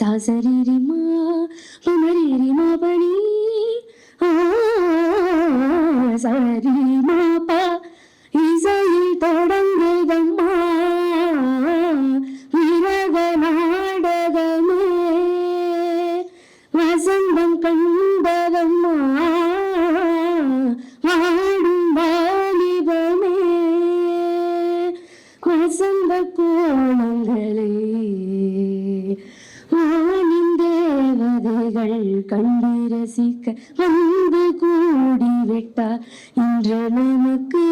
சாசரிரிமா புனரிரிமா பணி சரிமா பா இசையில் தொடங்குதம்மா விரக நாடகமே வசந்தம் கண்டதம்மா வாடும் வாலிபமே வசந்த கோணங்களே வானின் தேவதைகள் கண்டு ரசிக்க வந்து கூடி விட்டார் இன்று நமக்கு